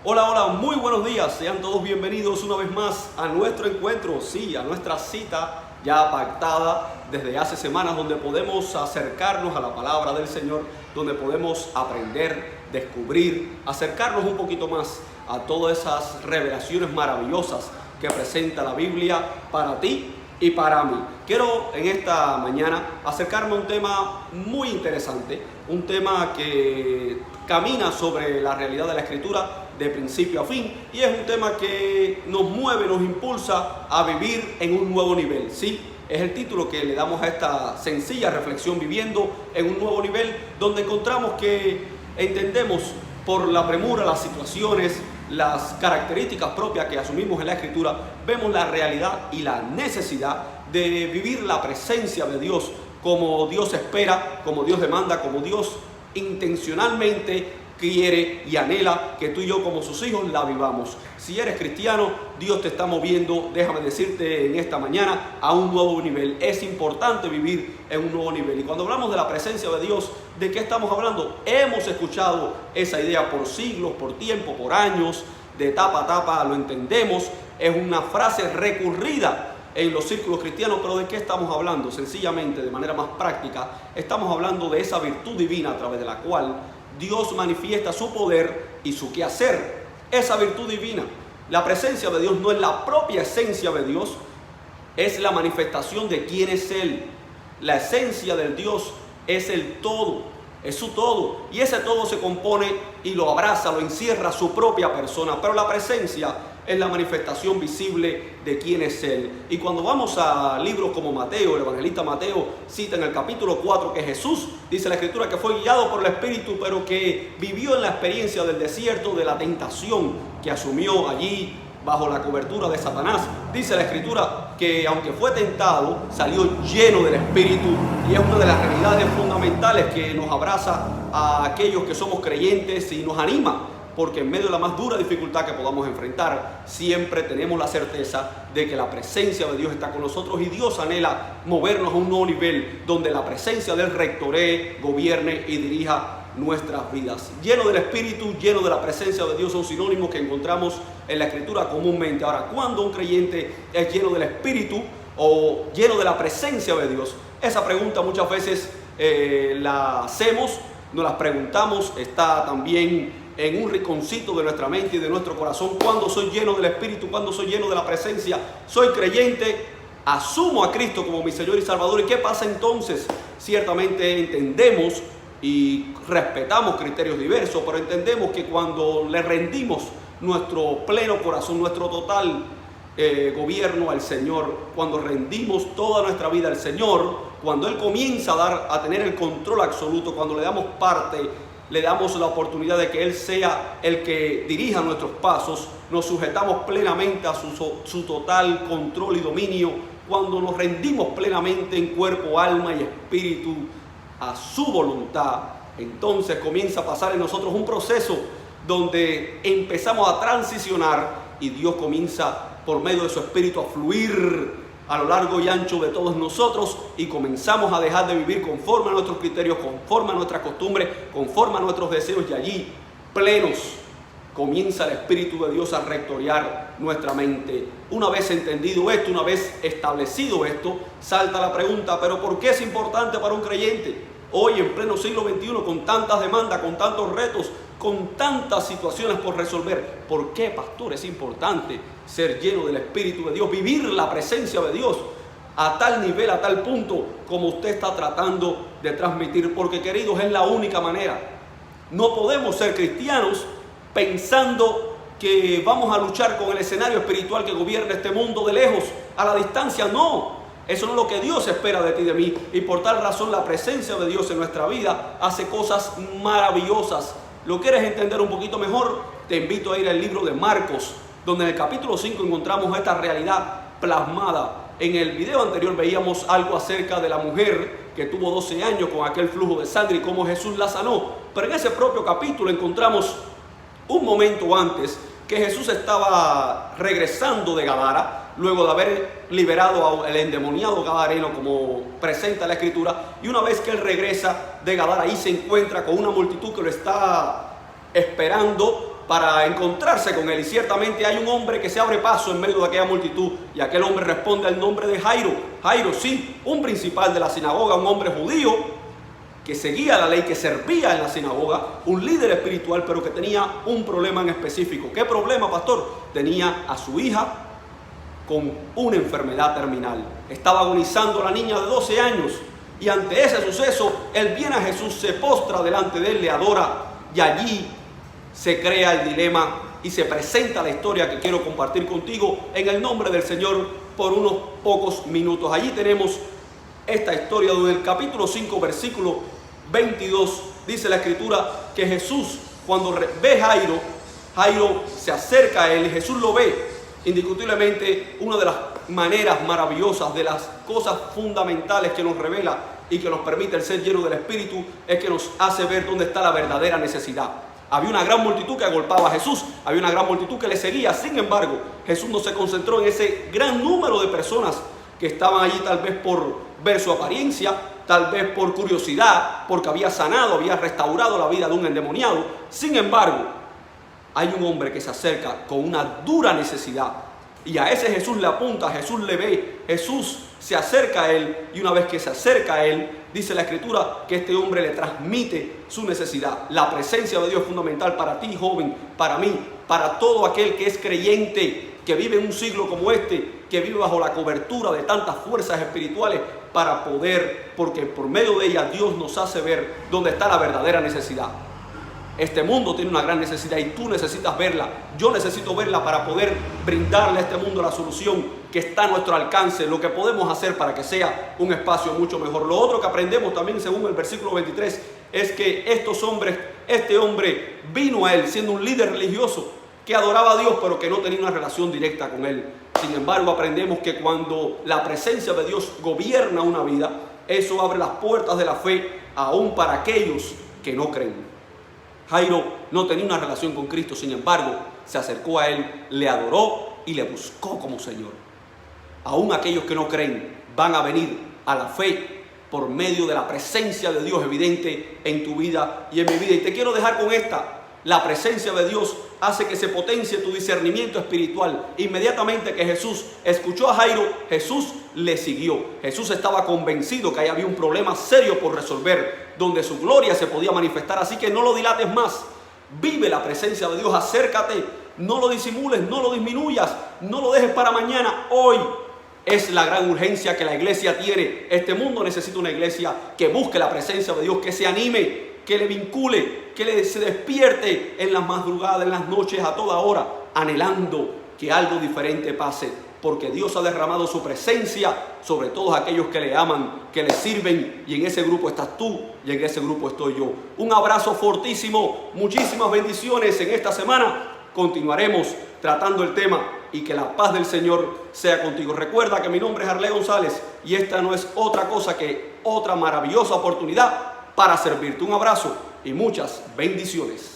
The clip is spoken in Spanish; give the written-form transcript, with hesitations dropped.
Hola, hola, muy buenos días. Sean todos bienvenidos una vez más a nuestro encuentro, sí, a nuestra cita ya pactada desde hace semanas, donde podemos acercarnos a la palabra del Señor, donde podemos aprender, descubrir, acercarnos un poquito más a todas esas revelaciones maravillosas que presenta la Biblia para ti y para mí. Quiero en esta mañana acercarme a un tema muy interesante, un tema que camina sobre la realidad de la Escritura de principio a fin, y es un tema que nos mueve, nos impulsa a vivir en un nuevo nivel. Sí, es el título que le damos a esta sencilla reflexión: viviendo en un nuevo nivel, donde encontramos que entendemos por la premura, las situaciones, las características propias que asumimos en la Escritura, vemos la realidad y la necesidad de vivir la presencia de Dios como Dios espera, como Dios demanda, como Dios intencionalmente quiere y anhela que tú y yo como sus hijos la vivamos. Si eres cristiano, Dios te está moviendo, déjame decirte en esta mañana, a un nuevo nivel. Es importante vivir en un nuevo nivel. Y cuando hablamos de la presencia de Dios, ¿de qué estamos hablando? Hemos escuchado esa idea por siglos, por tiempo, por años, de etapa a etapa lo entendemos. Es una frase recurrida en los círculos cristianos, pero ¿de qué estamos hablando? Sencillamente, de manera más práctica, estamos hablando de esa virtud divina a través de la cual Dios manifiesta su poder y su quehacer. Esa virtud divina, la presencia de Dios no es la propia esencia de Dios, es la manifestación de quién es Él. La esencia del Dios es el todo, es su todo, y ese todo se compone y lo abraza, lo encierra su propia persona, pero la presencia es la manifestación visible de quién es Él. Y cuando vamos a libros como Mateo, el evangelista Mateo cita en el capítulo 4 que Jesús, dice la Escritura, que fue guiado por el Espíritu, pero que vivió en la experiencia del desierto, de la tentación que asumió allí bajo la cobertura de Satanás. Dice la Escritura que aunque fue tentado, salió lleno del Espíritu, y es una de las realidades fundamentales que nos abraza a aquellos que somos creyentes y nos anima, porque en medio de la más dura dificultad que podamos enfrentar, siempre tenemos la certeza de que la presencia de Dios está con nosotros, y Dios anhela movernos a un nuevo nivel donde la presencia del rectoree, gobierne y dirija nuestras vidas. Lleno del Espíritu, lleno de la presencia de Dios son sinónimos que encontramos en la Escritura comúnmente. Ahora, ¿cuándo un creyente es lleno del Espíritu o lleno de la presencia de Dios? Esa pregunta muchas veces la hacemos, nos la preguntamos, está también en un rinconcito de nuestra mente y de nuestro corazón. ¿Cuándo soy lleno del Espíritu? ¿Cuándo soy lleno de la presencia? Soy creyente, asumo a Cristo como mi Señor y Salvador. ¿Y qué pasa entonces? Ciertamente entendemos y respetamos criterios diversos, pero entendemos que cuando le rendimos nuestro pleno corazón, nuestro total gobierno al Señor, cuando rendimos toda nuestra vida al Señor, cuando Él comienza a tener el control absoluto, cuando le damos parte, le damos la oportunidad de que Él sea el que dirija nuestros pasos, nos sujetamos plenamente a su total control y dominio, cuando nos rendimos plenamente en cuerpo, alma y espíritu a su voluntad, entonces comienza a pasar en nosotros un proceso donde empezamos a transicionar, y Dios comienza por medio de su espíritu a fluir a lo largo y ancho de todos nosotros, y comenzamos a dejar de vivir conforme a nuestros criterios, conforme a nuestras costumbres, conforme a nuestros deseos, y allí, plenos, comienza el Espíritu de Dios a rectorear nuestra mente. Una vez entendido esto, una vez establecido esto, salta la pregunta: ¿pero por qué es importante para un creyente hoy en pleno siglo XXI, con tantas demandas, con tantos retos, con tantas situaciones por resolver? ¿Por qué, pastor, es importante ser lleno del Espíritu de Dios, vivir la presencia de Dios a tal nivel, a tal punto como usted está tratando de transmitir? Porque, queridos, es la única manera. No podemos ser cristianos pensando que vamos a luchar con el escenario espiritual que gobierna este mundo de lejos, a la distancia. No, eso no es lo que Dios espera de ti y de mí, y por tal razón la presencia de Dios en nuestra vida hace cosas maravillosas. ¿Lo quieres entender un poquito mejor? Te invito a ir al libro de Marcos, donde en el capítulo 5 encontramos esta realidad plasmada. En el video anterior veíamos algo acerca de la mujer que tuvo 12 años con aquel flujo de sangre y cómo Jesús la sanó. Pero en ese propio capítulo encontramos un momento antes que Jesús estaba regresando de Gadara, luego de haber liberado al endemoniado gadareno, como presenta la Escritura. Y una vez que él regresa de Gadara, ahí se encuentra con una multitud que lo está esperando para encontrarse con él. Y ciertamente hay un hombre que se abre paso en medio de aquella multitud, y aquel hombre responde al nombre de Jairo. Jairo, sí, un principal de la sinagoga, un hombre judío que seguía la ley, que servía en la sinagoga, un líder espiritual, pero que tenía un problema en específico. ¿Qué problema, pastor? Tenía a su hija con una enfermedad terminal. Estaba agonizando la niña de 12 años, y ante ese suceso, él viene a Jesús, se postra delante de él, le adora, y allí se crea el dilema y se presenta la historia que quiero compartir contigo en el nombre del Señor por unos pocos minutos. Allí tenemos esta historia donde en el capítulo 5, versículo 22, dice la Escritura que Jesús, cuando ve a Jairo, Jairo se acerca a él y Jesús lo ve. Indiscutiblemente, una de las maneras maravillosas, de las cosas fundamentales que nos revela y que nos permite el ser lleno del Espíritu, es que nos hace ver dónde está la verdadera necesidad. Había una gran multitud que agolpaba a Jesús, había una gran multitud que le seguía. Sin embargo, Jesús no se concentró en ese gran número de personas que estaban allí, tal vez por ver su apariencia, tal vez por curiosidad, porque había sanado, había restaurado la vida de un endemoniado. Sin embargo, hay un hombre que se acerca con una dura necesidad, y a ese Jesús le apunta, Jesús le ve, Jesús se acerca a él, y una vez que se acerca a él, dice la Escritura que este hombre le transmite su necesidad. La presencia de Dios es fundamental para ti, joven, para mí, para todo aquel que es creyente, que vive en un siglo como este, que vive bajo la cobertura de tantas fuerzas espirituales, para poder, porque por medio de ellas Dios nos hace ver dónde está la verdadera necesidad. Este mundo tiene una gran necesidad y tú necesitas verla. Yo necesito verla para poder brindarle a este mundo la solución que está a nuestro alcance, lo que podemos hacer para que sea un espacio mucho mejor. Lo otro que aprendemos también, según el versículo 23, es que este hombre vino a él siendo un líder religioso que adoraba a Dios, pero que no tenía una relación directa con él. Sin embargo, aprendemos que cuando la presencia de Dios gobierna una vida, eso abre las puertas de la fe aún para aquellos que no creen. Jairo no tenía una relación con Cristo, sin embargo, se acercó a él, le adoró y le buscó como Señor. Aún aquellos que no creen van a venir a la fe por medio de la presencia de Dios evidente en tu vida y en mi vida. Y te quiero dejar con esta: la presencia de Dios hace que se potencie tu discernimiento espiritual. Inmediatamente que Jesús escuchó a Jairo, Jesús le siguió. Jesús estaba convencido que ahí había un problema serio por resolver, donde su gloria se podía manifestar. Así que no lo dilates más. Vive la presencia de Dios, acércate, no lo disimules, no lo disminuyas, no lo dejes para mañana. Hoy es la gran urgencia que la iglesia tiene. Este mundo necesita una iglesia que busque la presencia de Dios, que se anime, que le vincule, que se despierte en las madrugadas, en las noches, a toda hora, anhelando que algo diferente pase, porque Dios ha derramado su presencia sobre todos aquellos que le aman, que le sirven, y en ese grupo estás tú y en ese grupo estoy yo. Un abrazo fortísimo, muchísimas bendiciones en esta semana. Continuaremos tratando el tema y que la paz del Señor sea contigo. Recuerda que mi nombre es Arley González y esta no es otra cosa que otra maravillosa oportunidad para servirte. Un abrazo y muchas bendiciones.